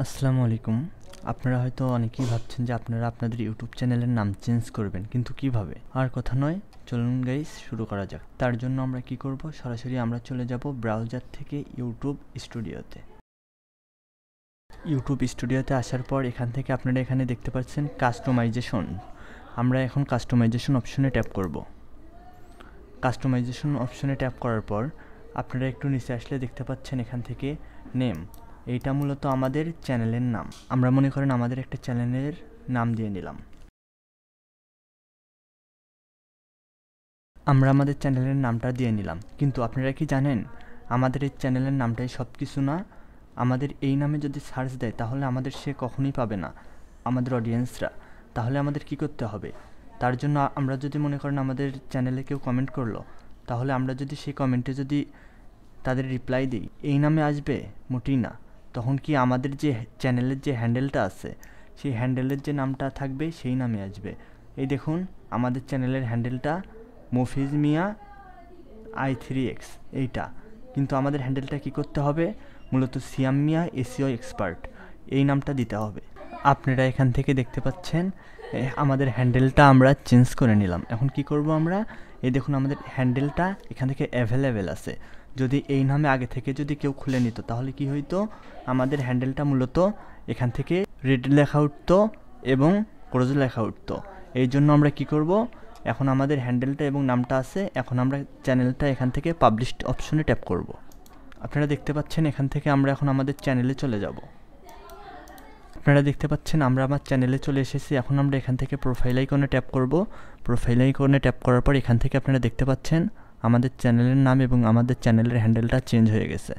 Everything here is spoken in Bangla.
আসসালামু আলাইকুম। আপনারা হয়তো অনেকেই ভাবছেন যে আপনারা আপনাদের ইউটিউব চ্যানেলের নাম চেঞ্জ করবেন, কিন্তু কিভাবে? আর কথা নয়, চলুন গাইস শুরু করা যাক। তার জন্য আমরা কি করব, সরাসরি আমরা চলে যাব ব্রাউজার থেকে ইউটিউব স্টুডিওতে। ইউটিউব স্টুডিওতে আসার পর এখান থেকে আপনারা এখানে দেখতে পাচ্ছেন কাস্টমাইজেশন। আমরা এখন কাস্টমাইজেশন অপশনে ট্যাপ করব। কাস্টমাইজেশন অপশনে ট্যাপ করার পর আপনারা একটু নিচে আসলে দেখতে পাচ্ছেন এখান থেকে নেম। এইটা মূলত আমাদের চ্যানেলের নাম। আমরা মনে করেন আমাদের একটা চ্যানেলের নাম দিয়ে নিলাম। আমরা আমাদের চ্যানেলের নামটা দিয়ে নিলাম, কিন্তু আপনারা কি জানেন আমাদের এই চ্যানেলের নামটাই সব কিছু না। আমাদের এই নামে যদি সার্চ দেয় তাহলে আমাদের সে কখনোই পাবে না, আমাদের অডিয়েন্সরা। তাহলে আমাদের কি করতে হবে? তার জন্য আমরা যদি মনে করেন আমাদের চ্যানেলে কেউ কমেন্ট করলো, তাহলে আমরা যদি সেই কমেন্টে যদি তাদের রিপ্লাই দিই এই নামে আসবে? মোটেই না। তখন কি আমাদের যে চ্যানেলের যে হ্যান্ডেলটা আছে সেই হ্যান্ডেলের যে নামটা থাকবে সেই নামে আসবে। এই দেখুন আমাদের চ্যানেলের হ্যান্ডেলটা মফিজ মিয়া i3x এইটা, কিন্তু আমাদের হ্যান্ডেলটা কি করতে হবে? মূলত সিয়াম মিয়া এসইও এক্সপার্ট এই নামটা দিতে হবে। আপনারা এখান থেকে দেখতে পাচ্ছেন আমাদের হ্যান্ডেলটা আমরা চেঞ্জ করে নিলাম। এখন কি করব আমরা? এই দেখুন আমাদের হ্যান্ডেলটা এখান থেকে অ্যাভেলেবেল আছে। যদি এই নামে আগে থেকে যদি কেউ খুলে নিত তাহলে কি হইতো? আমাদের হ্যান্ডেলটা মূলত এখান থেকে রেড লেখা উঠতো এবং ক্রোজ লেখা উঠতো। এই জন্য আমরা কি করব, এখন আমাদের হ্যান্ডেলটা এবং নামটা আছে, এখন আমরা চ্যানেলটা এখান থেকে পাবলিশড অপশনে ট্যাপ করব। আপনারা দেখতে পাচ্ছেন এখান থেকে আমরা এখন আমাদের চ্যানেলে চলে যাব। আপনারা দেখতে পাচ্ছেন আমরা আমার চ্যানেলে চলে এসেছি। এখন আমরা এখান থেকে প্রোফাইল আইকনে ট্যাপ করব। প্রোফাইল আইকনে ট্যাপ করার পর এখান থেকে আপনারা দেখতে পাচ্ছেন আমাদের চ্যানেলের নাম এবং আমাদের চ্যানেলের হ্যান্ডেলটা চেঞ্জ হয়ে গেছে।